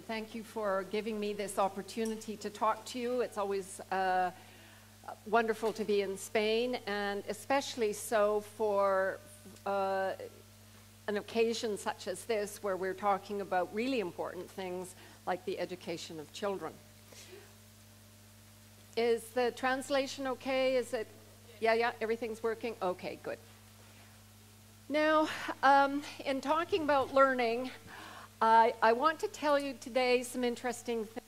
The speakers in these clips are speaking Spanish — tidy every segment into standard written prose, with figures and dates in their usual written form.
thank you for giving me this opportunity to talk to you. It's always wonderful to be in Spain, and especially so for an occasion such as this, where we're talking about really important things like the education of children. Is the translation okay? Is it, yeah, everything's working? Okay, good. Now, in talking about learning, I want to tell you today some interesting things.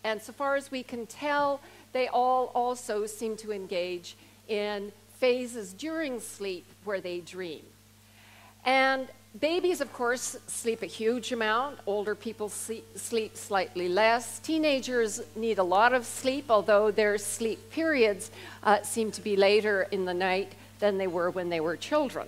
And so far as we can tell, they all also seem to engage in phases during sleep where they dream. And babies, of course, sleep a huge amount. Older people sleep slightly less. Teenagers need a lot of sleep, although their sleep periods seem to be later in the night than they were when they were children.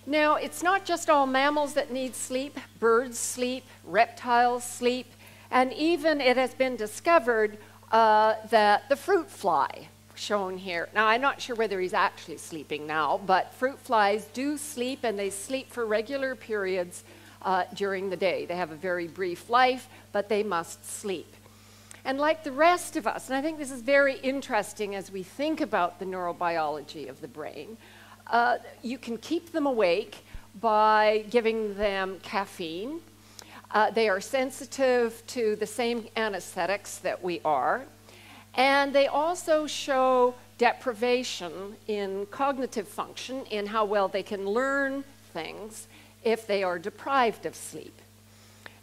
Now, it's not just all mammals that need sleep. Birds sleep, reptiles sleep, and even it has been discovered that the fruit fly, shown here. Now, I'm not sure whether he's actually sleeping now, but fruit flies do sleep, and they sleep for regular periods during the day. They have a very brief life, but they must sleep. And like the rest of us, and I think this is very interesting as we think about the neurobiology of the brain, you can keep them awake by giving them caffeine. They are sensitive to the same anesthetics that we are. And they also show deprivation in cognitive function, in how well they can learn things if they are deprived of sleep.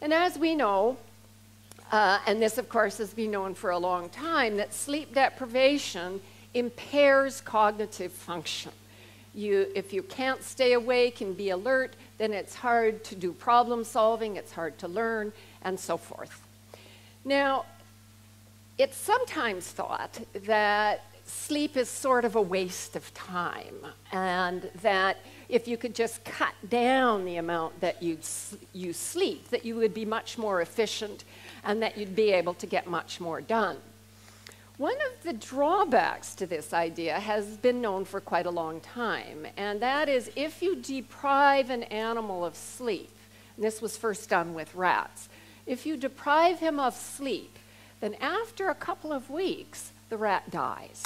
And as we know, and this of course has been known for a long time, that sleep deprivation impairs cognitive function. If you can't stay awake and be alert, then it's hard to do problem solving, it's hard to learn, and so forth. Now, it's sometimes thought that sleep is sort of a waste of time, and that if you could just cut down the amount that you sleep, that you would be much more efficient and that you'd be able to get much more done. One of the drawbacks to this idea has been known for quite a long time, and that is if you deprive an animal of sleep, and this was first done with rats, if you deprive him of sleep, then after a couple of weeks, the rat dies.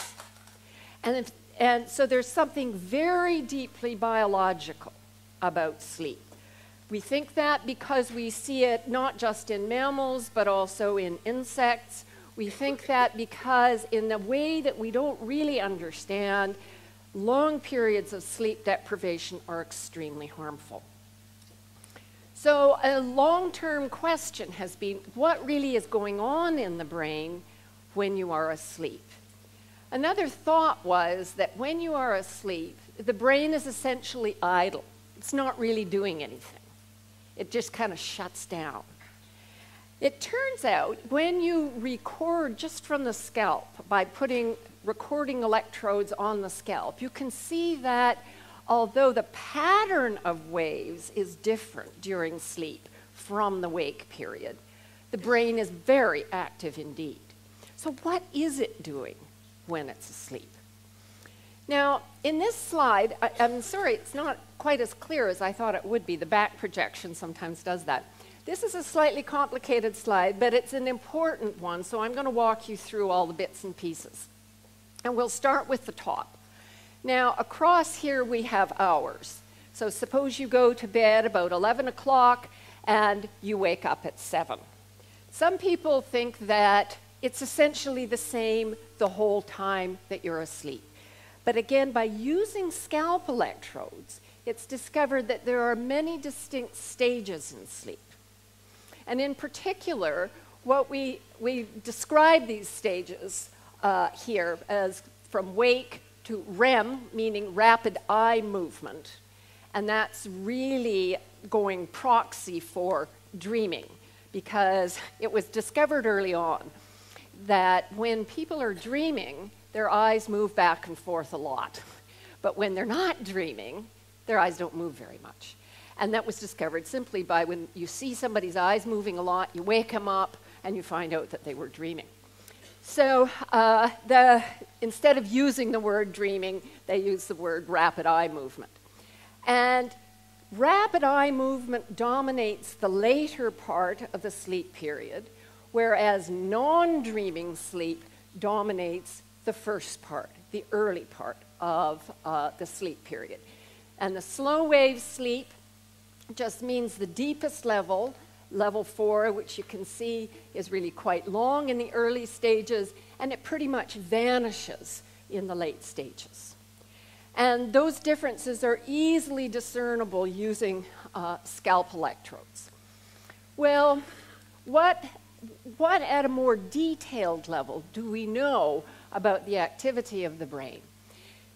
And so there's something very deeply biological about sleep. We think that because we see it not just in mammals, but also in insects. We think that because in a way that we don't really understand, long periods of sleep deprivation are extremely harmful. So a long-term question has been, what really is going on in the brain when you are asleep? Another thought was that when you are asleep, the brain is essentially idle. It's not really doing anything. It just kind of shuts down. It turns out when you record just from the scalp by putting recording electrodes on the scalp, you can see that although the pattern of waves is different during sleep from the wake period, the brain is very active indeed. So what is it doing when it's asleep? Now, in this slide, I'm sorry, it's not quite as clear as I thought it would be. The back projection sometimes does that. This is a slightly complicated slide, but it's an important one, so I'm going to walk you through all the bits and pieces. And we'll start with the top. Now, across here we have hours. So suppose you go to bed about 11 o'clock and you wake up at 7. Some people think that it's essentially the same the whole time that you're asleep. But again, by using scalp electrodes, it's discovered that there are many distinct stages in sleep. And in particular, what we describe these stages here as from wake to REM, meaning rapid eye movement. And that's really going proxy for dreaming, because it was discovered early on that when people are dreaming, their eyes move back and forth a lot. But when they're not dreaming, their eyes don't move very much. And that was discovered simply by when you see somebody's eyes moving a lot, you wake them up, and you find out that they were dreaming. So instead of using the word dreaming, they use the word rapid eye movement. And rapid eye movement dominates the later part of the sleep period, whereas non-dreaming sleep dominates the first part, the early part of the sleep period. And the slow wave sleep just means the deepest level, level 4, which you can see is really quite long in the early stages, and it pretty much vanishes in the late stages. And those differences are easily discernible using scalp electrodes. Well, what at a more detailed level do we know about the activity of the brain?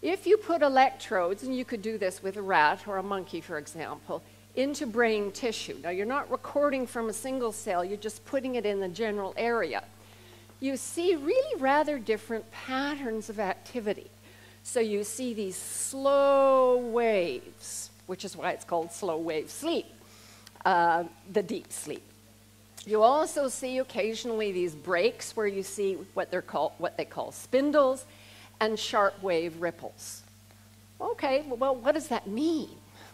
If you put electrodes, and you could do this with a rat or a monkey, for example, into brain tissue. Now, you're not recording from a single cell, you're just putting it in the general area. You see really rather different patterns of activity. So you see these slow waves, which is why it's called slow wave sleep, the deep sleep. You also see occasionally these breaks where you see what they call spindles and sharp wave ripples. Okay, well, what does that mean?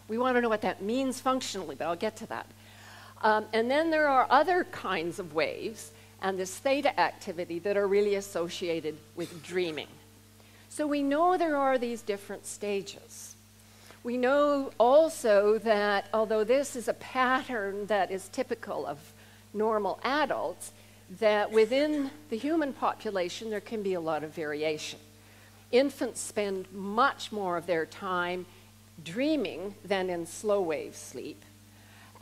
We want to know what that means functionally, but I'll get to that. And then there are other kinds of waves and this theta activity that are really associated with dreaming. So we know there are these different stages. We know also that although this is a pattern that is typical of normal adults, that within the human population there can be a lot of variation. Infants spend much more of their time dreaming than in slow wave sleep.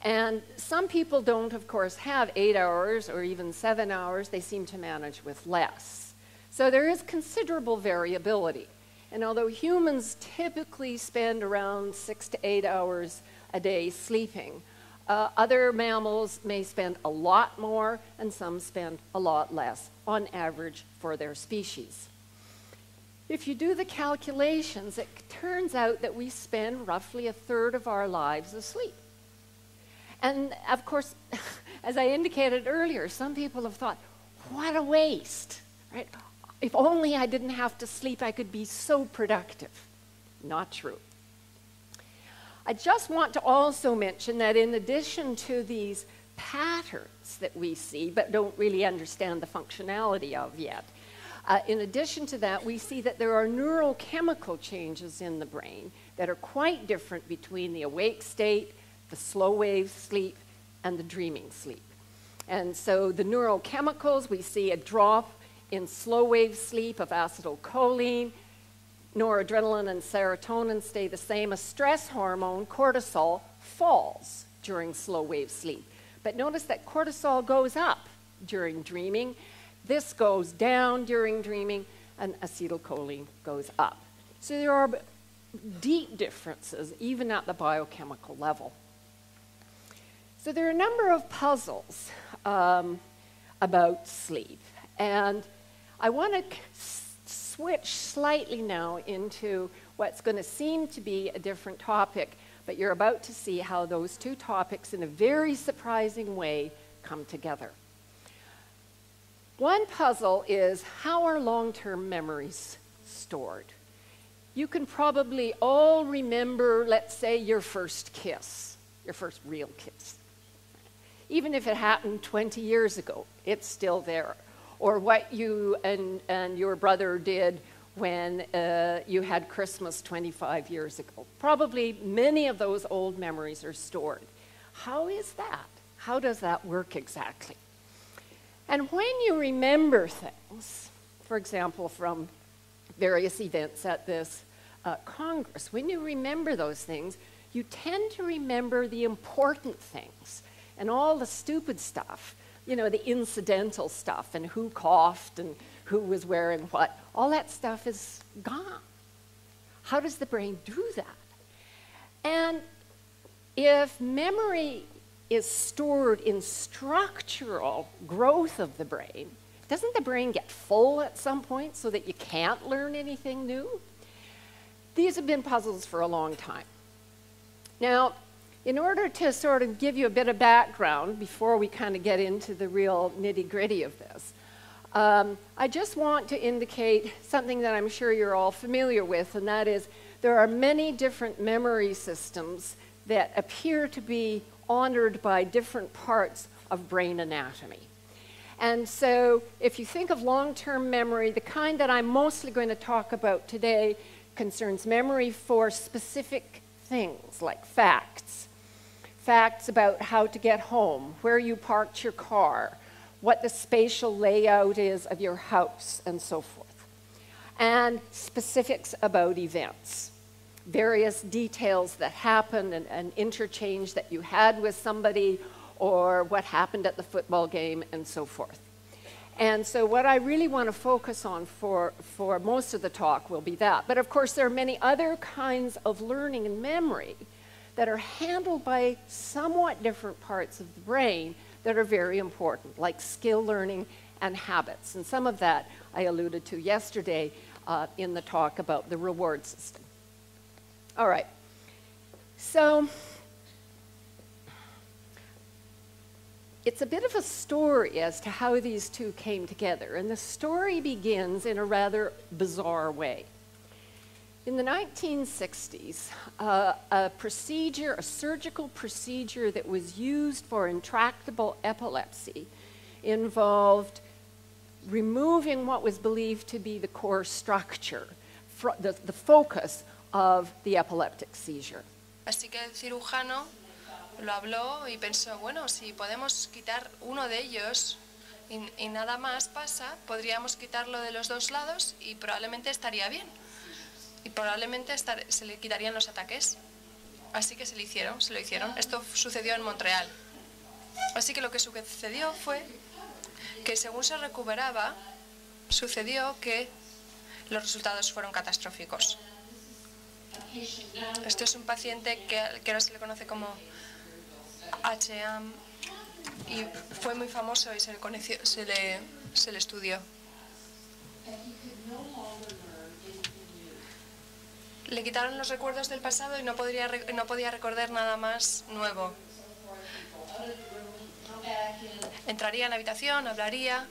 And some people don't, of course, have 8 hours or even 7 hours. They seem to manage with less. So there is considerable variability. And although humans typically spend around 6 to 8 hours a day sleeping, other mammals may spend a lot more and some spend a lot less on average for their species. If you do the calculations, it turns out that we spend roughly a third of our lives asleep. And of course, as I indicated earlier, some people have thought, what a waste, right? If only I didn't have to sleep, I could be so productive. Not true. I just want to also mention that in addition to these patterns that we see, but don't really understand the functionality of yet, in addition to that, we see that there are neurochemical changes in the brain that are quite different between the awake state, the slow wave sleep, and the dreaming sleep. And so the neurochemicals, we see a drop in slow wave sleep of acetylcholine. Noradrenaline and serotonin stay the same. A stress hormone, cortisol, falls during slow wave sleep. But notice that cortisol goes up during dreaming. This goes down during dreaming, and acetylcholine goes up. So there are deep differences, even at the biochemical level. So there are a number of puzzles about sleep. And I want to switch slightly now into what's going to seem to be a different topic, but you're about to see how those two topics, in a very surprising way, come together. One puzzle is, how are long-term memories stored? You can probably all remember, let's say, your first kiss, your first real kiss. Even if it happened 20 years ago, it's still there. Or what you and your brother did when you had Christmas 25 years ago. Probably many of those old memories are stored. How is that? How does that work exactly? And when you remember things, for example, from various events at this Congress, when you remember those things, you tend to remember the important things and all the stupid stuff, you know, the incidental stuff and who coughed and who was wearing what. All that stuff is gone. How does the brain do that? And if memory is stored in structural growth of the brain, doesn't the brain get full at some point so that you can't learn anything new? These have been puzzles for a long time. Now, In order to sort of give you a bit of background before we kind of get into the real nitty-gritty of this, I just want to indicate something that I'm sure you're all familiar with, and that is there are many different memory systems that appear to be honored by different parts of brain anatomy. And so if you think of long-term memory, the kind that I'm mostly going to talk about today concerns memory for specific things like facts. Facts about how to get home, where you parked your car, what the spatial layout is of your house, and so forth. And specifics about events, various details that happened, and interchange that you had with somebody, or what happened at the football game, and so forth. And so what I really want to focus on for most of the talk will be that. But of course, there are many other kinds of learning and memory that are handled by somewhat different parts of the brain that are very important, like skill learning and habits. And some of that I alluded to yesterday in the talk about the reward system. All right. So it's a bit of a story as to how these two came together. And the story begins in a rather bizarre way. In the 1960s, a surgical procedure that was used for intractable epilepsy involved removing what was believed to be the core structure, the focus of the epileptic seizure. Así que el cirujano lo habló y pensó, bueno, si podemos quitar uno de ellos y nada más pasa, podríamos quitarlo de los dos lados y probablemente estaría bien. Y probablemente se le quitarían los ataques. Así que se lo hicieron. Esto sucedió en Montreal. Así que lo que sucedió fue que según se recuperaba, sucedió que los resultados fueron catastróficos. Esto es un paciente que ahora se le conoce como HAM y fue muy famoso y se le estudió. Le quitaron los recuerdos del pasado y no podía recordar nada más nuevo. Entraría en la habitación, hablaría,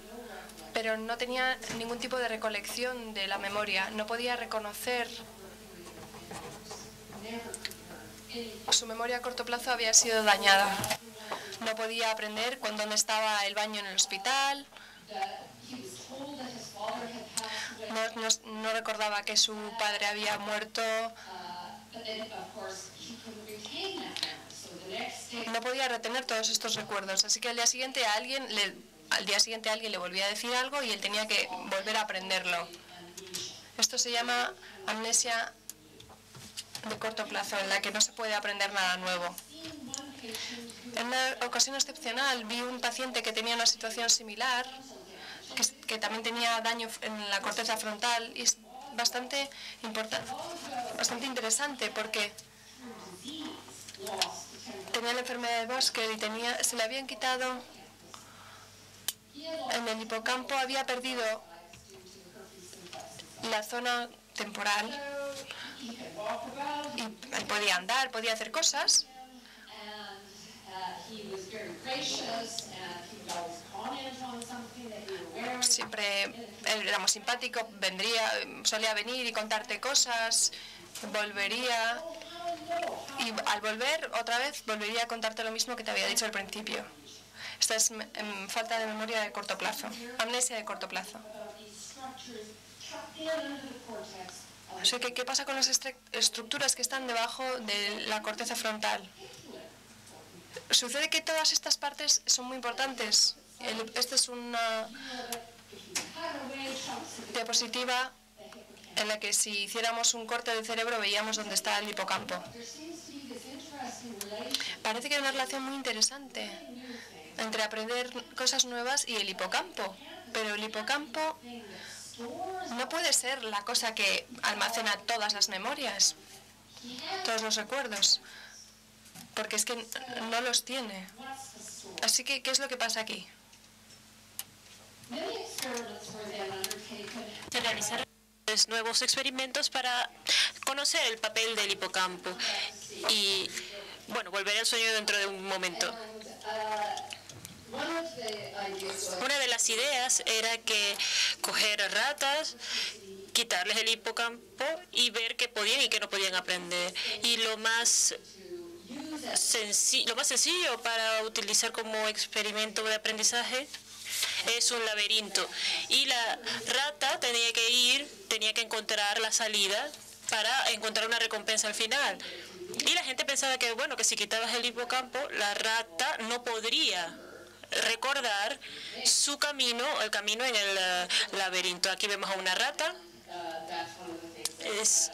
pero no tenía ningún tipo de recolección de la memoria. No podía reconocer. Su memoria a corto plazo había sido dañada. No podía aprender dónde estaba el baño en el hospital. No recordaba que su padre había muerto. No podía retener todos estos recuerdos, así que al día siguiente alguien le volvía a decir algo y él tenía que volver a aprenderlo. Esto se llama amnesia de corto plazo, en la que no se puede aprender nada nuevo. En una ocasión excepcional vi un paciente que tenía una situación similar, que también tenía daño en la corteza frontal, y es bastante interesante porque tenía la enfermedad de Buschke y se le habían quitado en el hipocampo, había perdido la zona temporal y podía andar, podía hacer cosas. Siempre era muy simpático, solía venir y contarte cosas, volvería y al volver otra vez volvería a contarte lo mismo que te había dicho al principio. Esta es falta de memoria de corto plazo, amnesia de corto plazo. O sea, ¿qué pasa con las estructuras que están debajo de la corteza frontal? Sucede que todas estas partes son muy importantes. Esta es una diapositiva en la que si hiciéramos un corte del cerebro veíamos dónde está el hipocampo. Parece que hay una relación muy interesante entre aprender cosas nuevas y el hipocampo, pero el hipocampo no puede ser la cosa que almacena todas las memorias, todos los recuerdos, porque es que no los tiene. Así que, ¿qué es lo que pasa aquí? Se realizaron nuevos experimentos para conocer el papel del hipocampo y Bueno, volveré al sueño dentro de un momento. Una de las ideas era que coger ratas, quitarles el hipocampo y ver qué podían y qué no podían aprender. Y lo más sencillo para utilizar como experimento de aprendizaje es un laberinto. Y la rata tenía que encontrar la salida para encontrar una recompensa al final. Y la gente pensaba que, bueno, que si quitabas el hipocampo, la rata no podría recordar su camino, el camino en el laberinto. Aquí vemos a una rata. Es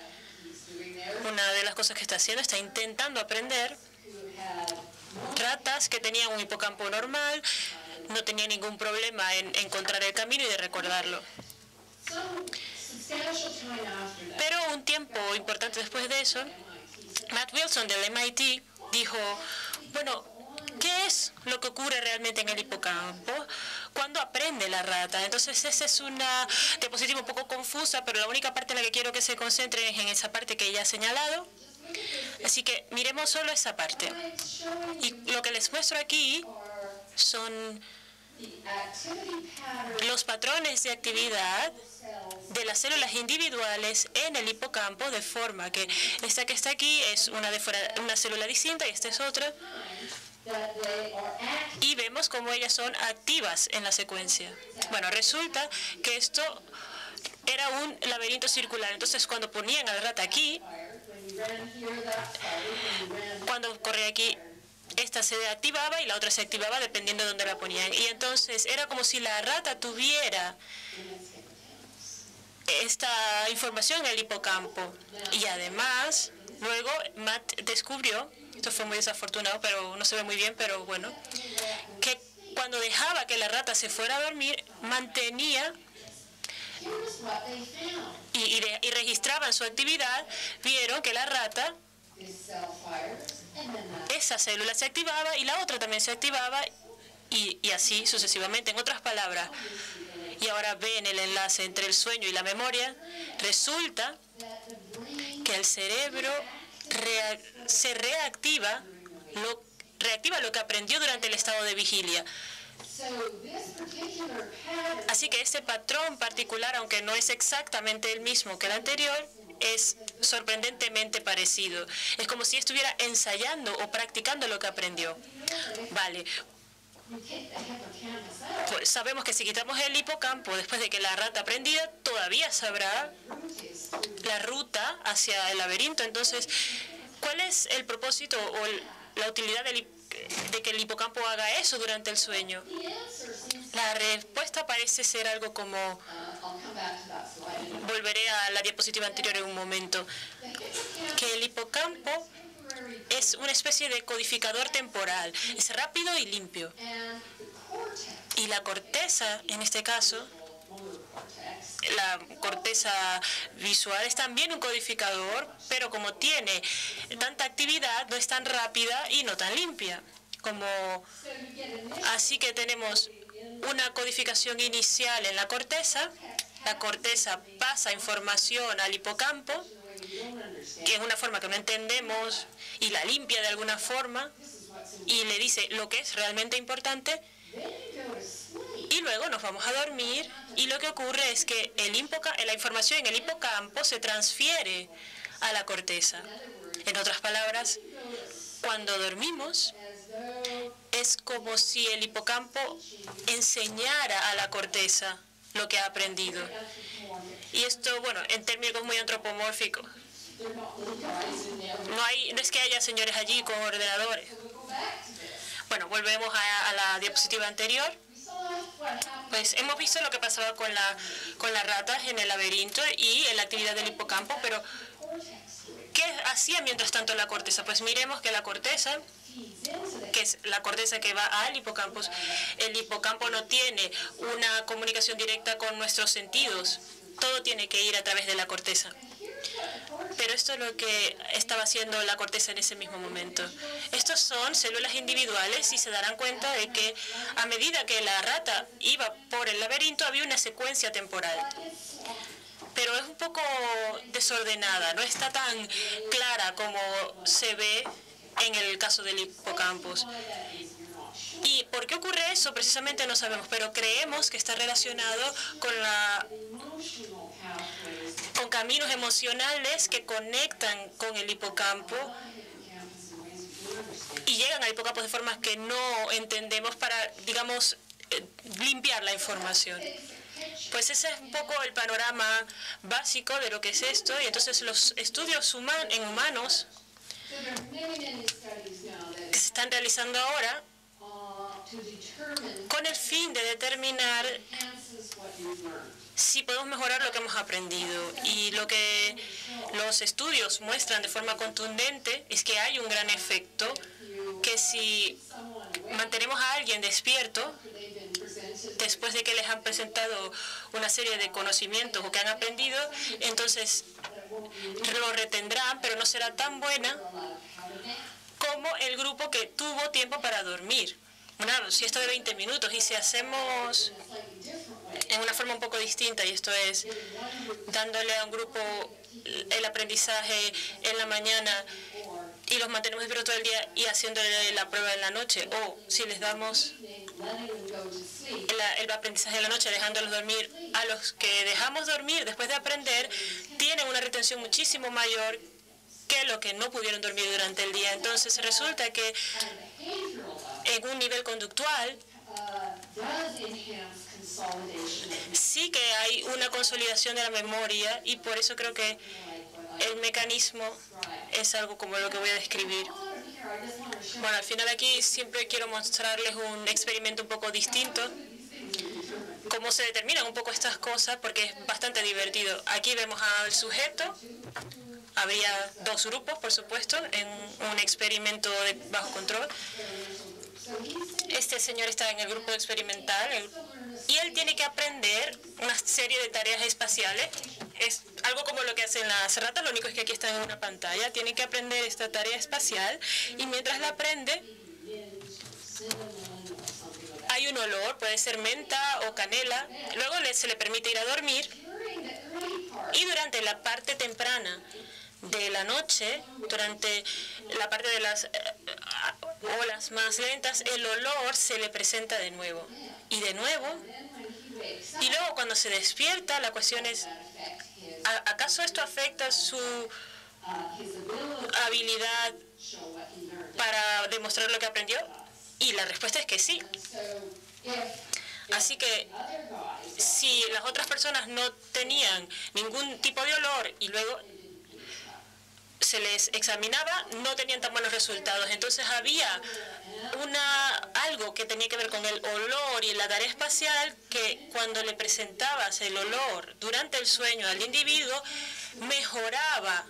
una de las cosas que está haciendo, está intentando aprender. Ratas que tenían un hipocampo normal, no tenían ningún problema en encontrar el camino y de recordarlo. Pero un tiempo importante después de eso, Matt Wilson del MIT dijo, bueno, ¿qué es lo que ocurre realmente en el hipocampo cuando aprende la rata? Entonces esa es una diapositiva un poco confusa, pero la única parte en la que quiero que se concentren es en esa parte que ella ha señalado. Así que miremos solo esa parte. Y lo que les muestro aquí son los patrones de actividad de las células individuales en el hipocampo, de forma que esta que está aquí es una célula distinta y esta es otra. Y vemos cómo ellas son activas en la secuencia. Bueno, resulta que esto era un laberinto circular. Entonces, cuando ponían a la rata aquí, cuando corría aquí, esta se activaba y la otra se activaba dependiendo de dónde la ponían. Y entonces era como si la rata tuviera esta información en el hipocampo. Y además, luego Matt descubrió, esto fue muy desafortunado, pero no se ve muy bien, pero bueno, que cuando dejaba que la rata se fuera a dormir, mantenía y registraban su actividad. Vieron que la rata, esa célula se activaba y la otra también se activaba y así sucesivamente. En otras palabras, y ahora ven el enlace entre el sueño y la memoria, resulta que el cerebro se reactiva lo que aprendió durante el estado de vigilia. Así que este patrón particular, aunque no es exactamente el mismo que el anterior, es sorprendentemente parecido. Es como si estuviera ensayando o practicando lo que aprendió. Vale. Pues sabemos que si quitamos el hipocampo después de que la rata aprendida, todavía sabrá la ruta hacia el laberinto. Entonces, ¿cuál es el propósito o la utilidad de que el hipocampo haga eso durante el sueño? La respuesta parece ser algo como... Volveré a la diapositiva anterior en un momento. Que el hipocampo es una especie de codificador temporal. Es rápido y limpio. Y la corteza, en este caso, la corteza visual es también un codificador, pero como tiene tanta actividad, no es tan rápida y no tan limpia. Así que tenemos una codificación inicial en la corteza pasa información al hipocampo, que es una forma que no entendemos, y la limpia de alguna forma, y le dice lo que es realmente importante, y luego nos vamos a dormir, y lo que ocurre es que la información en el hipocampo se transfiere a la corteza. En otras palabras, cuando dormimos, es como si el hipocampo enseñara a la corteza lo que ha aprendido. Y esto, bueno, en términos muy antropomórficos. No es que haya señores allí con ordenadores. Bueno, volvemos a la diapositiva anterior. Pues hemos visto lo que pasaba con las ratas en el laberinto y en la actividad del hipocampo, pero ¿qué hacía mientras tanto la corteza? Pues miremos que la corteza, que es la corteza que va al hipocampo, el hipocampo no tiene una comunicación directa con nuestros sentidos. Todo tiene que ir a través de la corteza. Pero esto es lo que estaba haciendo la corteza en ese mismo momento. Estos son células individuales y se darán cuenta de que a medida que la rata iba por el laberinto había una secuencia temporal. Pero es un poco desordenada, no está tan clara como se ve en el caso del hipocampo. ¿Y por qué ocurre eso? Precisamente no sabemos, pero creemos que está relacionado con caminos emocionales que conectan con el hipocampo y llegan al hipocampo de formas que no entendemos para, digamos, limpiar la información. Pues ese es un poco el panorama básico de lo que es esto, y entonces los estudios en humanos que se están realizando ahora con el fin de determinar si podemos mejorar lo que hemos aprendido. Y lo que los estudios muestran de forma contundente es que hay un gran efecto, que si mantenemos a alguien despierto, después de que les han presentado una serie de conocimientos o que han aprendido, entonces lo retendrán, pero no será tan buena como el grupo que tuvo tiempo para dormir. Una siesta de 20 minutos, y si hacemos en una forma un poco distinta, y esto es dándole a un grupo el aprendizaje en la mañana y los mantenemos despiertos todo el día y haciéndole la prueba en la noche, o si les damos el aprendizaje en la noche dejándolos dormir, a los que dejamos dormir después de aprender tienen una retención muchísimo mayor que los que no pudieron dormir durante el día. Entonces resulta que en un nivel conductual sí que hay una consolidación de la memoria, y por eso creo que el mecanismo es algo como lo que voy a describir. Bueno, al final aquí siempre quiero mostrarles un experimento un poco distinto, cómo se determinan un poco estas cosas, porque es bastante divertido. Aquí vemos al sujeto. Habría dos grupos, por supuesto, en un experimento de bajo control. Este señor está en el grupo experimental y él tiene que aprender una serie de tareas espaciales. Es algo como lo que hacen las ratas, lo único es que aquí está en una pantalla. Tiene que aprender esta tarea espacial, y mientras la aprende hay un olor, puede ser menta o canela. Luego se le permite ir a dormir, y durante la parte temprana de la noche, durante la parte de las olas más lentas, el olor se le presenta de nuevo y de nuevo, y luego cuando se despierta la cuestión es, ¿acaso esto afecta su habilidad para demostrar lo que aprendió? Y la respuesta es que sí. Así que si las otras personas no tenían ningún tipo de olor y luego se les examinaba, no tenían tan buenos resultados. Entonces había algo que tenía que ver con el olor y la tarea espacial, que cuando le presentabas el olor durante el sueño al individuo, mejoraba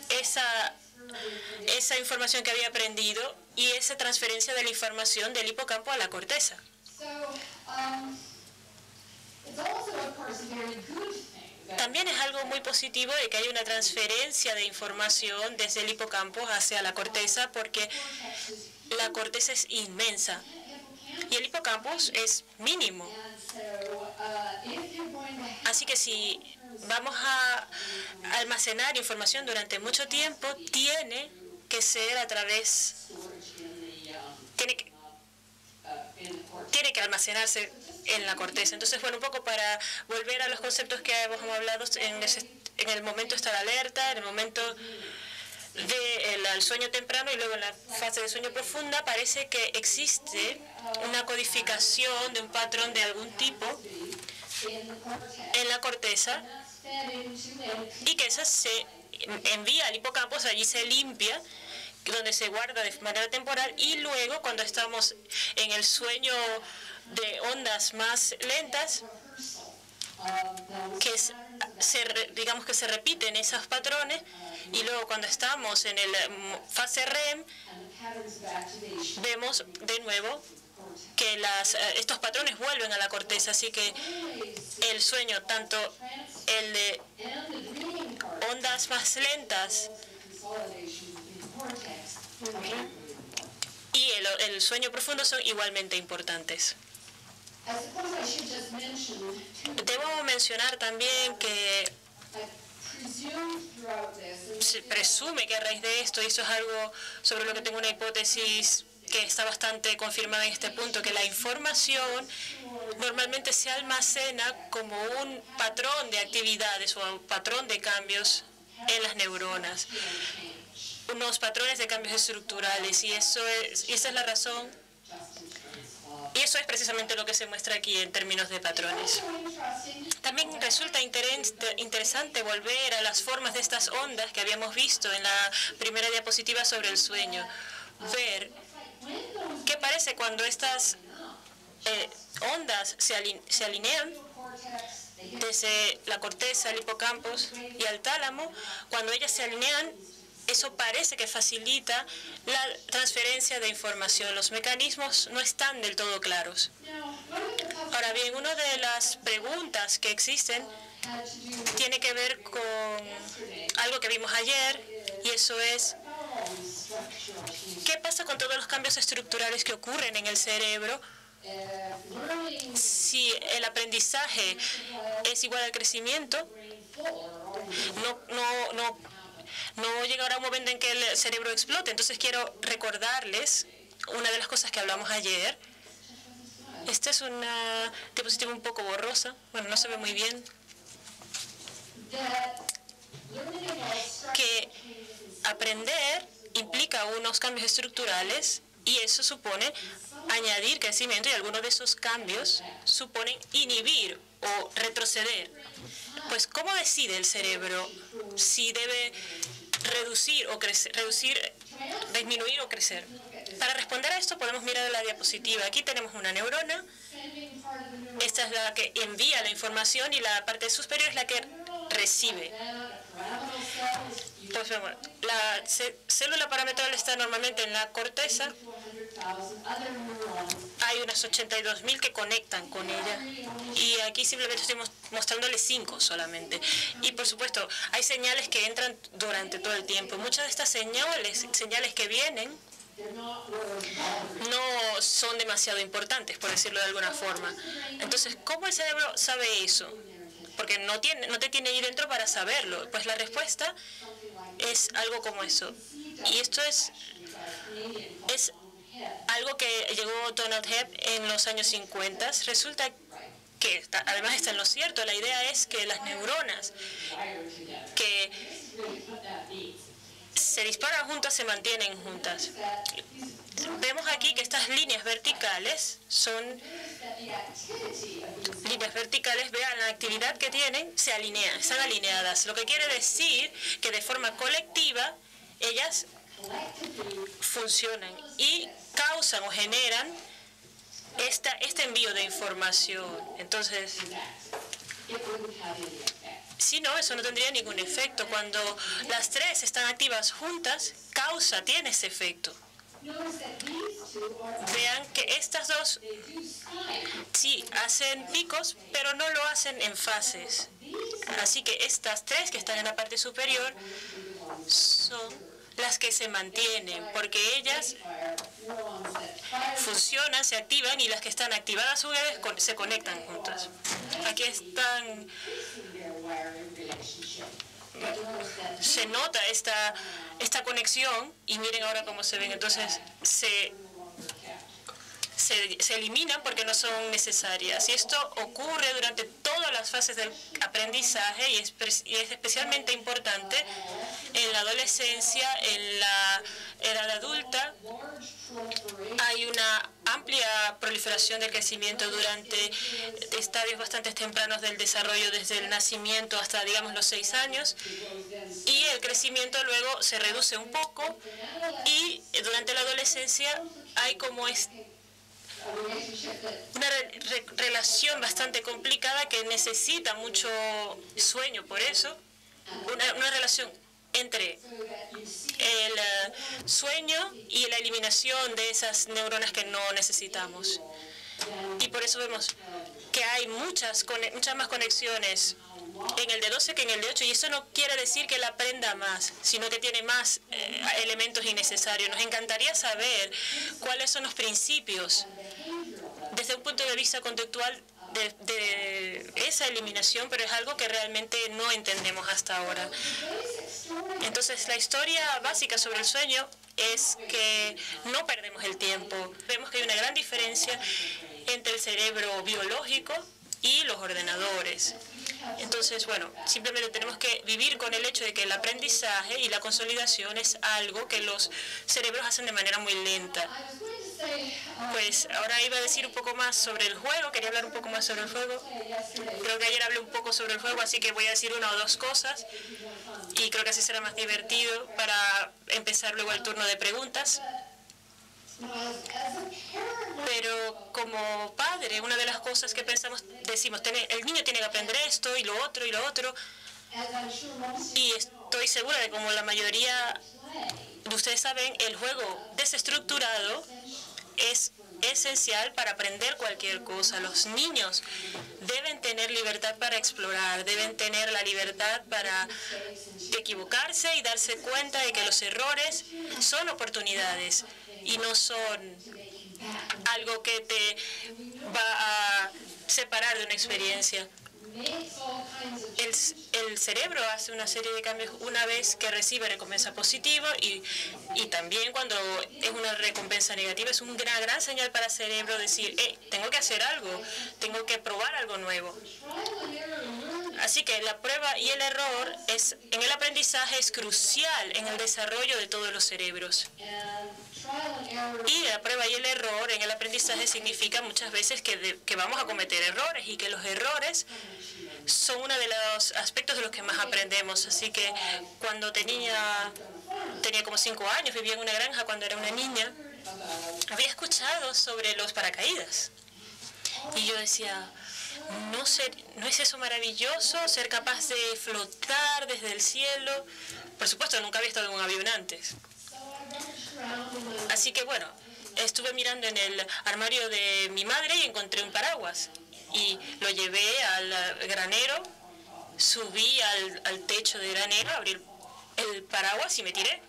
esa información que había aprendido y esa transferencia de la información del hipocampo a la corteza. También es algo muy positivo de que hay una transferencia de información desde el hipocampo hacia la corteza, porque la corteza es inmensa y el hipocampo es mínimo. Así que si vamos a almacenar información durante mucho tiempo, tiene que ser a través, tiene que almacenarse en la corteza. Entonces, bueno, un poco para volver a los conceptos que hemos hablado, en el momento de estar alerta, en el momento del sueño temprano y luego en la fase de sueño profunda, parece que existe una codificación de un patrón de algún tipo en la corteza, y que eso se envía al hipocampo, allí se limpia, donde se guarda de manera temporal, y luego cuando estamos en el sueño de ondas más lentas, digamos que se repiten esos patrones, y luego cuando estamos en el fase REM vemos de nuevo que estos patrones vuelven a la corteza. Así que el sueño, tanto el de ondas más lentas y el sueño profundo son igualmente importantes. Debo mencionar también que Se presume que a raíz de esto, y eso es algo sobre lo que tengo una hipótesis que está bastante confirmada en este punto, que la información normalmente se almacena como un patrón de actividades o un patrón de cambios en las neuronas, unos patrones de cambios estructurales, y esa es la razón, y eso es precisamente lo que se muestra aquí en términos de patrones. También resulta interesante volver a las formas de estas ondas que habíamos visto en la primera diapositiva sobre el sueño, ver qué parece cuando estas ondas se alinean desde la corteza, el hipocampus y al tálamo. Cuando ellas se alinean, eso parece que facilita la transferencia de información. Los mecanismos no están del todo claros. Ahora bien, una de las preguntas que existen tiene que ver con algo que vimos ayer, y eso es: ¿qué pasa con todos los cambios estructurales que ocurren en el cerebro si el aprendizaje es igual al crecimiento? No llegará un momento en que el cerebro explote. Entonces quiero recordarles una de las cosas que hablamos ayer. Esta es una diapositiva un poco borrosa. Bueno, no se ve muy bien. Que aprender implica unos cambios estructurales, y eso supone añadir crecimiento, y algunos de esos cambios suponen inhibir o retroceder. Pues, ¿cómo decide el cerebro si debe reducir o disminuir o crecer? Para responder a esto podemos mirar la diapositiva. Aquí tenemos una neurona. Esta es la que envía la información y la parte superior es la que recibe. Pues, bueno, la célula parametral está normalmente en la corteza. Hay unas 82.000 que conectan con ella, y aquí simplemente estoy mostrándoles 5 solamente. Y por supuesto hay señales que entran durante todo el tiempo. Muchas de estas señales que vienen no son demasiado importantes, por decirlo de alguna forma. Entonces, ¿cómo el cerebro sabe eso? Porque no te tiene ahí dentro para saberlo. Pues la respuesta es algo como eso. Y esto es algo que llegó Donald Hebb en los años 50. Resulta que, además está en lo cierto, la idea es que las neuronas que se disparan juntas se mantienen juntas. Vemos aquí que estas líneas verticales son líneas verticales, vean la actividad que tienen, se alinean, están alineadas, lo que quiere decir que de forma colectiva ellas funcionan y causan o generan este envío de información. Entonces, si no, eso no tendría ningún efecto. Cuando las tres están activas juntas, tiene ese efecto. Vean que estas dos sí hacen picos, pero no lo hacen en fases. Así que estas tres que están en la parte superior son las que se mantienen, porque ellas funcionan, se activan, y las que están activadas a su vez se conectan juntas. Aquí están, se nota esta conexión, y miren ahora cómo se ven. Entonces se eliminan porque no son necesarias, y esto ocurre durante todas las fases del aprendizaje, y es especialmente importante en la adolescencia. En la edad adulta hay una amplia proliferación de crecimiento durante estadios bastante tempranos del desarrollo, desde el nacimiento hasta, digamos, los 6 años, y el crecimiento luego se reduce un poco, y durante la adolescencia hay como una relación bastante complicada que necesita mucho sueño. Por eso, una relación entre el sueño y la eliminación de esas neuronas que no necesitamos. Y por eso vemos que hay muchas más conexiones en el D12 que en el D8, y eso no quiere decir que él aprenda más, sino que tiene más elementos innecesarios. Nos encantaría saber cuáles son los principios desde un punto de vista conductual de esa eliminación, pero es algo que realmente no entendemos hasta ahora. Entonces, la historia básica sobre el sueño es que no perdemos el tiempo. Vemos que hay una gran diferencia entre el cerebro biológico y los ordenadores. Entonces, bueno, simplemente tenemos que vivir con el hecho de que el aprendizaje y la consolidación es algo que los cerebros hacen de manera muy lenta. Pues ahora iba a decir un poco más sobre el juego, quería hablar un poco más sobre el juego. Creo que ayer hablé un poco sobre el juego, así que voy a decir una o dos cosas y creo que así será más divertido para empezar luego el turno de preguntas. Pero como padre, una de las cosas que decimos, el niño tiene que aprender esto y lo otro y lo otro. Y estoy segura de que como la mayoría de ustedes saben, el juego desestructurado es esencial para aprender cualquier cosa. Los niños deben tener libertad para explorar, deben tener la libertad para equivocarse y darse cuenta de que los errores son oportunidades y no son algo que te va a separar de una experiencia. El cerebro hace una serie de cambios una vez que recibe recompensa positiva y también cuando es una recompensa negativa es una gran señal para el cerebro decir, tengo que hacer algo, tengo que probar algo nuevo. Así que la prueba y el error en el aprendizaje es crucial en el desarrollo de todos los cerebros. Y la prueba y el error en el aprendizaje significa muchas veces que vamos a cometer errores y que los errores son uno de los aspectos de los que más aprendemos. Así que cuando tenía como 5 años, vivía en una granja cuando era una niña, había escuchado sobre los paracaídas. Y yo decía, ¿no es eso maravilloso? Ser capaz de flotar desde el cielo. Por supuesto, nunca había estado en un avión antes. Así que bueno, estuve mirando en el armario de mi madre y encontré un paraguas. Y lo llevé al granero, subí al techo del granero, abrí el paraguas y me tiré.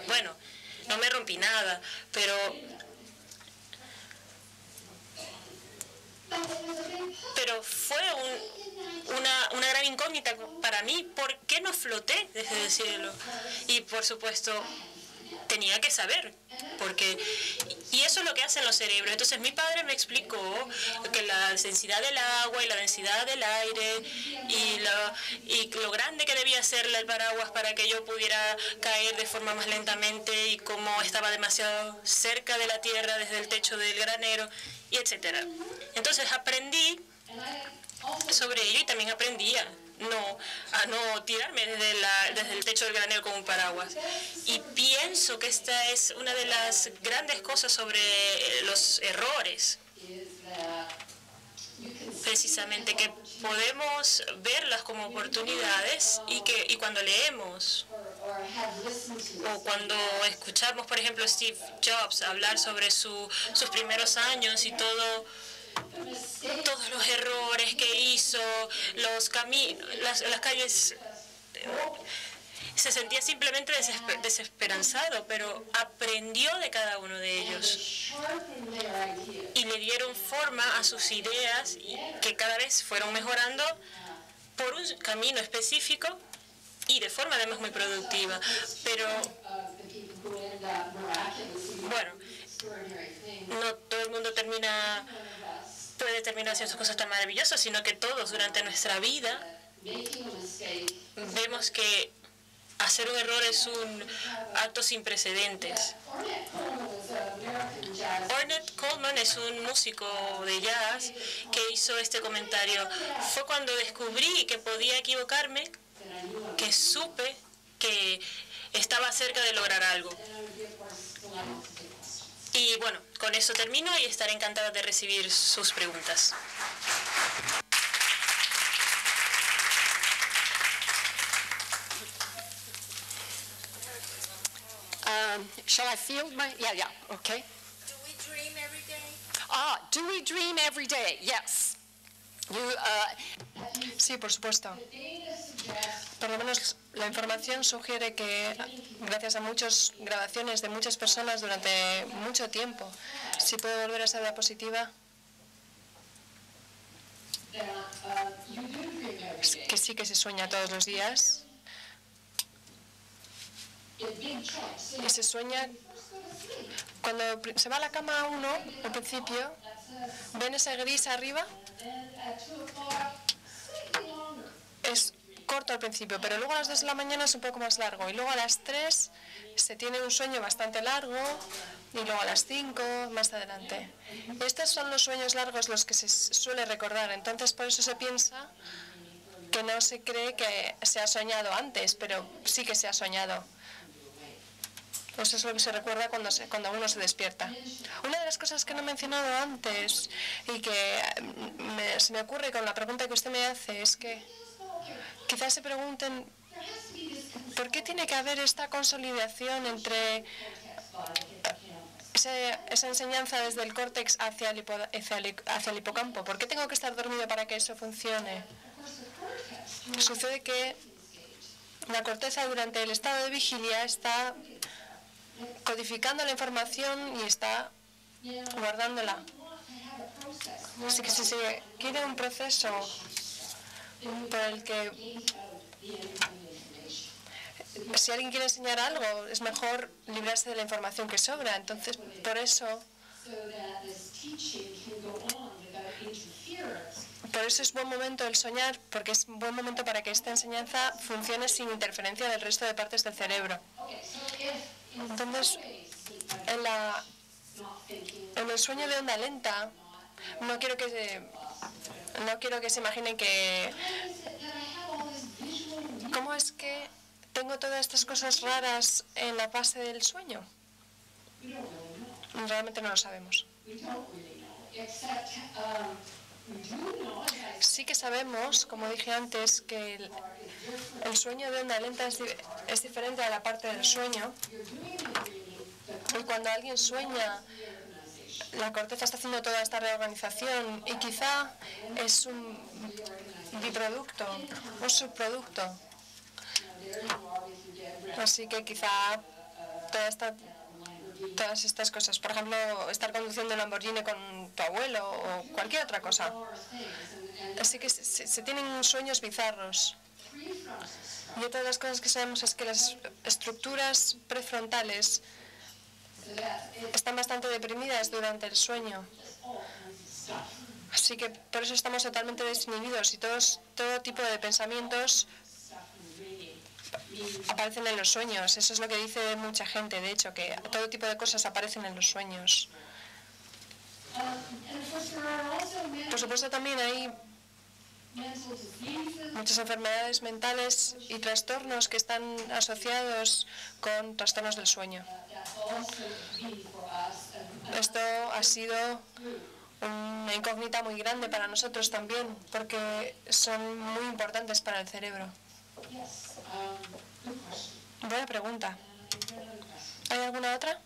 Bueno, no me rompí nada, pero fue una gran incógnita para mí. ¿Por qué no floté desde el cielo? Y por supuesto, tenía que saber, y eso es lo que hacen los cerebros. Entonces mi padre me explicó que la densidad del agua y la densidad del aire y lo grande que debía ser el paraguas para que yo pudiera caer de forma más lentamente y como estaba demasiado cerca de la tierra desde el techo del granero, y etcétera. Entonces aprendí sobre ello y también aprendí a no tirarme desde el techo del granero con un paraguas. Y pienso que esta es una de las grandes cosas sobre los errores. Precisamente que podemos verlas como oportunidades y cuando leemos o cuando escuchamos, por ejemplo, Steve Jobs hablar sobre sus primeros años y todos los errores que hizo, los caminos, las calles, se sentía simplemente desesperanzado, pero aprendió de cada uno de ellos y le dieron forma a sus ideas que cada vez fueron mejorando por un camino específico y de forma además muy productiva. Pero bueno, no todo el mundo puede terminar haciendo cosas tan maravillosas, sino que todos durante nuestra vida vemos que hacer un error es un acto sin precedentes. Ornette Coleman es un músico de jazz que hizo este comentario. Fue cuando descubrí que podía equivocarme, que supe que estaba cerca de lograr algo. Y bueno, con eso termino y estaré encantada de recibir sus preguntas. Shall I field my? Yeah, okay. Do we dream every day? Do we dream every day? Yes. Sí, por supuesto. Por lo menos la información sugiere que gracias a muchas grabaciones de muchas personas durante mucho tiempo, si puedo volver a esa diapositiva. que sí que se sueña todos los días. Y se sueña cuando se va a la cama uno, al principio, ven ese gris arriba, es corto al principio, pero luego a las 2 de la mañana es un poco más largo, y luego a las 3 se tiene un sueño bastante largo, y luego a las 5 más adelante. Estos son los sueños largos los que se suele recordar, entonces por eso se piensa que no se cree que se ha soñado antes, pero sí que se ha soñado. Eso es lo que se recuerda cuando uno se despierta. Una de las cosas que no he mencionado antes y que se me ocurre con la pregunta que usted me hace es que quizás se pregunten ¿por qué tiene que haber esta consolidación entre esa enseñanza desde el córtex hacia el hipocampo? ¿Por qué tengo que estar dormido para que eso funcione? Sucede que la corteza durante el estado de vigilia está codificando la información y está guardándola. Así que si se quiere un proceso por el que si alguien quiere enseñar algo es mejor librarse de la información que sobra, entonces por eso es buen momento el soñar, porque es un buen momento para que esta enseñanza funcione sin interferencia del resto de partes del cerebro. Entonces, en el sueño de onda lenta, no quiero que se imaginen que ¿cómo es que tengo todas estas cosas raras en la base del sueño? Realmente no lo sabemos. Sí que sabemos, como dije antes, que el sueño de onda lenta es diferente a la parte del sueño. Y cuando alguien sueña, la corteza está haciendo toda esta reorganización y quizá es un biproducto, un subproducto. Así que quizá todas estas cosas, por ejemplo, estar conduciendo un Lamborghini con tu abuelo o cualquier otra cosa. Así que se tienen sueños bizarros. Y otra de las cosas que sabemos es que las estructuras prefrontales están bastante deprimidas durante el sueño. Así que por eso estamos totalmente desinhibidos y todo tipo de pensamientos aparecen en los sueños. Eso es lo que dice mucha gente, de hecho, que todo tipo de cosas aparecen en los sueños. Por supuesto, también hay muchas enfermedades mentales y trastornos que están asociados con trastornos del sueño. Esto ha sido una incógnita muy grande para nosotros también, porque son muy importantes para el cerebro. Buena pregunta. ¿Hay alguna otra?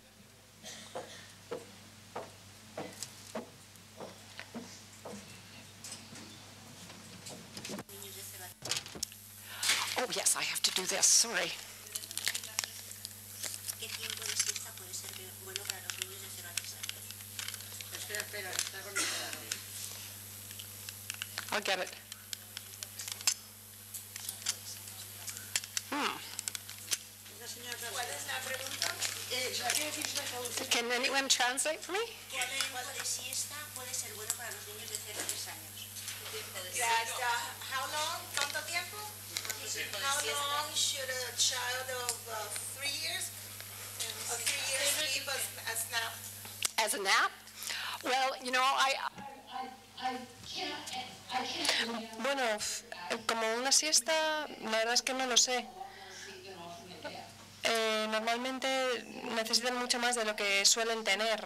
Oh, yes, I have to do this. Sorry. ¿Qué tiempo de siesta puede ser bueno para los niños de 0 a 3 años? Espera, está conectado. I'll get it. ¿Cuál es la pregunta? Can anyone translate for me? ¿Qué tiempo de siesta puede ser bueno para los niños de 0 a 3 años? How long? ¿Cuánto tiempo? How long should a child of 3 years sleep as nap? As a nap? Well, you know, Bueno, como una siesta, la verdad es que no lo sé. Normalmente necesitan mucho más de lo que suelen tener.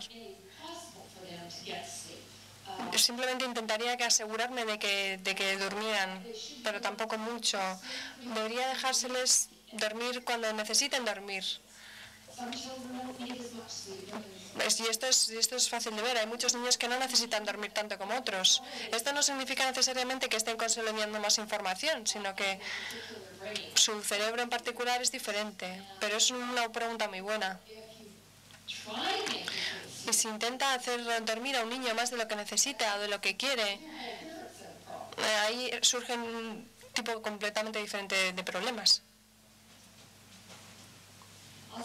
Yo simplemente intentaría asegurarme de que durmieran, pero tampoco mucho. Debería dejárseles dormir cuando necesiten dormir. Y esto es fácil de ver. Hay muchos niños que no necesitan dormir tanto como otros. Esto no significa necesariamente que estén consolidando más información, sino que su cerebro en particular es diferente. Pero es una pregunta muy buena. Y si intenta hacer dormir a un niño más de lo que necesita o de lo que quiere, ahí surgen un tipo completamente diferente de problemas. ¿Lo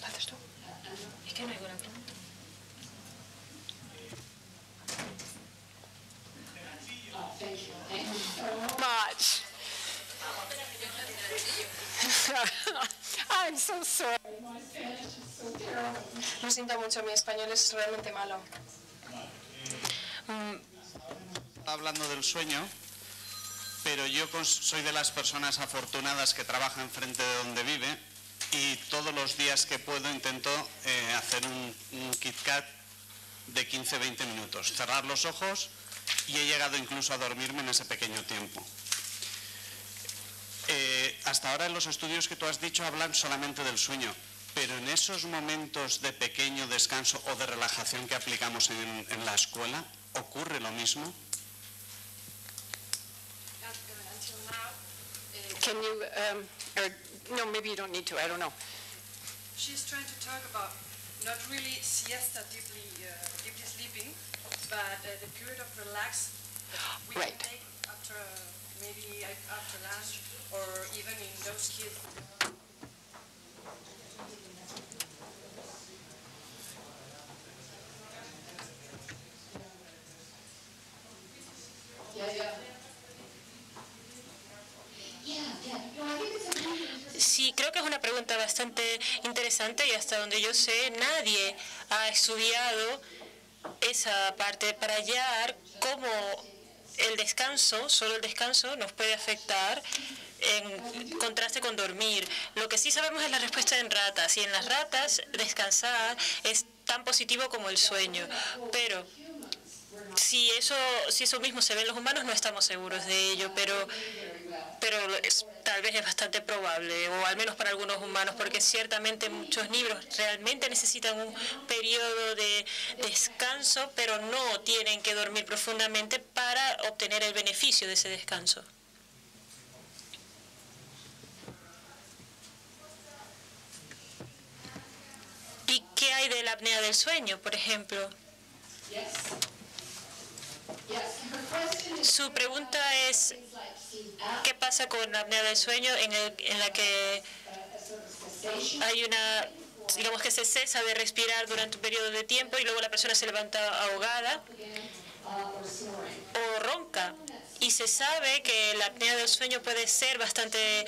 haces tú? Es que no hay buena pregunta. Much. I'm so sorry. My Spanish is so terrible. Lo siento mucho, mi español es realmente malo. Hablando del sueño, pero yo soy de las personas afortunadas que trabajan frente de donde vive y todos los días que puedo intento hacer un KitKat de 15-20 minutos, cerrar los ojos y he llegado incluso a dormirme en ese pequeño tiempo. Hasta ahora en los estudios que tú has dicho hablan solamente del sueño, pero en esos momentos de pequeño descanso o de relajación que aplicamos en la escuela, ¿ocurre lo mismo? Can you, or no, maybe you don't need to, I don't know. She's trying to talk about not really siesta, deeply sleeping, but the period of relax that we Right. can take after, maybe after lunch, or even in those kids. Sí, creo que es una pregunta bastante interesante y hasta donde yo sé nadie ha estudiado esa parte para hallar cómo el descanso, solo el descanso, nos puede afectar en contraste con dormir. Lo que sí sabemos es la respuesta en ratas, y en las ratas descansar es tan positivo como el sueño, pero si eso mismo se ve en los humanos no estamos seguros de ello, pero tal vez es bastante probable, o al menos para algunos humanos, porque ciertamente muchos niños realmente necesitan un periodo de descanso, pero no tienen que dormir profundamente para obtener el beneficio de ese descanso. ¿Y qué hay de la apnea del sueño, por ejemplo? Su pregunta es, ¿qué pasa con la apnea del sueño en la que hay una, digamos que se cesa de respirar durante un periodo de tiempo y luego la persona se levanta ahogada o ronca? Y se sabe que la apnea del sueño puede ser bastante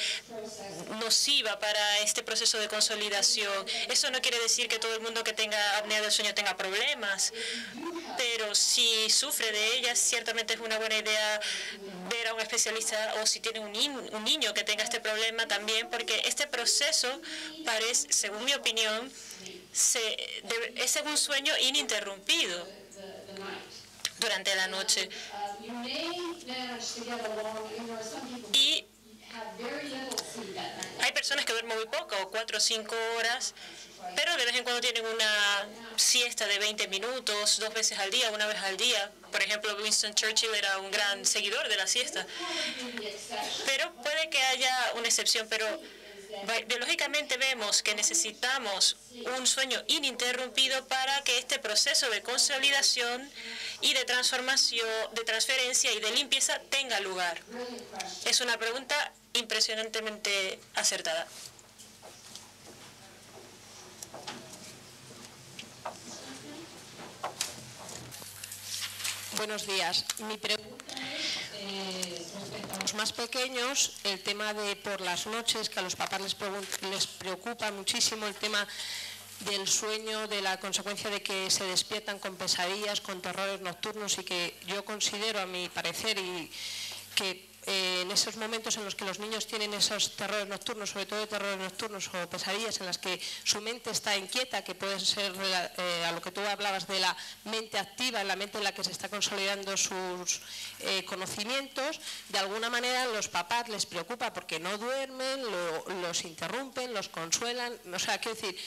nociva para este proceso de consolidación. Eso no quiere decir que todo el mundo que tenga apnea del sueño tenga problemas, pero si sufre de ellas, ciertamente es una buena idea ver a un especialista, o si tiene un niño que tenga este problema también, porque este proceso parece, según mi opinión, es un sueño ininterrumpido durante la noche. Y hay personas que duermen muy poco, 4 o 5 horas, pero de vez en cuando tienen una siesta de 20 minutos, 2 veces al día, 1 vez al día. Por ejemplo, Winston Churchill era un gran seguidor de la siesta. Pero puede que haya una excepción, pero biológicamente vemos que necesitamos un sueño ininterrumpido para que este proceso de consolidación y de transformación, de transferencia y de limpieza tenga lugar. Es una pregunta impresionantemente acertada. Buenos días. Mi pregunta es, respecto a los más pequeños, el tema de por las noches, que a los papás les preocupa muchísimo el tema del sueño, de la consecuencia de que se despiertan con pesadillas, con terrores nocturnos, y que yo considero, a mi parecer, y que en esos momentos en los que los niños tienen esos terrores nocturnos, sobre todo terrores nocturnos o pesadillas en las que su mente está inquieta, que puede ser a lo que tú hablabas de la mente activa, en la mente en la que se está consolidando sus conocimientos, de alguna manera los papás les preocupa porque no duermen, los interrumpen, los consuelan. O sea, quiero decir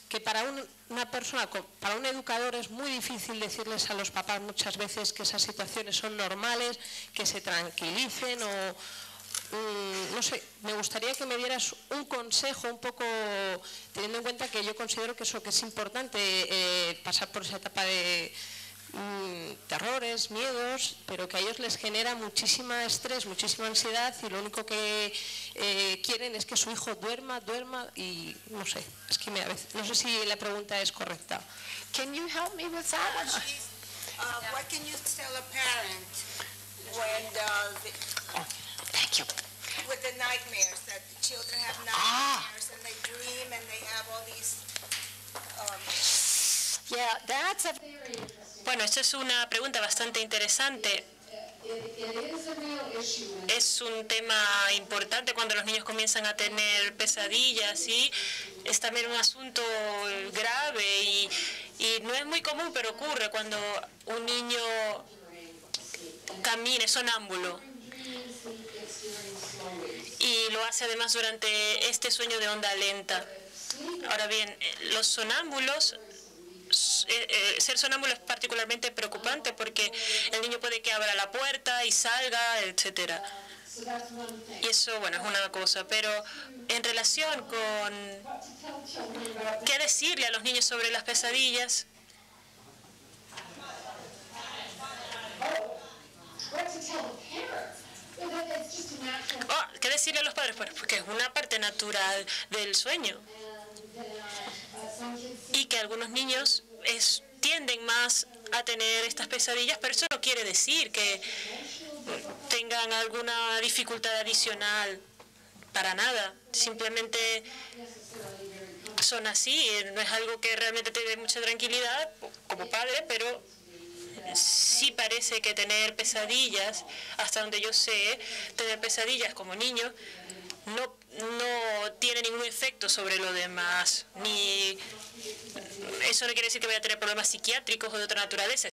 que para una persona, para un educador, es muy difícil decirles a los papás muchas veces que esas situaciones son normales, que se tranquilicen no sé, me gustaría que me dieras un consejo un poco, teniendo en cuenta que yo considero que eso que es importante, pasar por esa etapa de terrores, miedos, pero que a ellos les genera muchísimo estrés, muchísima ansiedad y lo único que quieren es que su hijo duerma y no sé, es que no sé si la pregunta es correcta. Can you help me with that one? What can you tell a parent when Thank you. with the nightmares, that the children have nightmares and they dream and they have all these Yeah, that's a very Bueno, esta es una pregunta bastante interesante. Es un tema importante cuando los niños comienzan a tener pesadillas y es también un asunto grave y no es muy común, pero ocurre cuando un niño camina, es sonámbulo. Y lo hace además durante este sueño de onda lenta. Ahora bien, los sonámbulos, ser sonámbulo es particularmente preocupante porque el niño puede que abra la puerta y salga, etcétera. Y eso, bueno, es una cosa, pero en relación con qué decirle a los niños sobre las pesadillas, ¿qué decirle a los padres? Bueno, porque es una parte natural del sueño. Y que algunos niños tienden más a tener estas pesadillas, pero eso no quiere decir que tengan alguna dificultad adicional, para nada. Simplemente son así, no es algo que realmente te dé mucha tranquilidad como padre, pero sí parece que tener pesadillas, hasta donde yo sé, tener pesadillas como niño no tiene ningún efecto sobre lo demás, ni eso no quiere decir que vaya a tener problemas psiquiátricos o de otra naturaleza,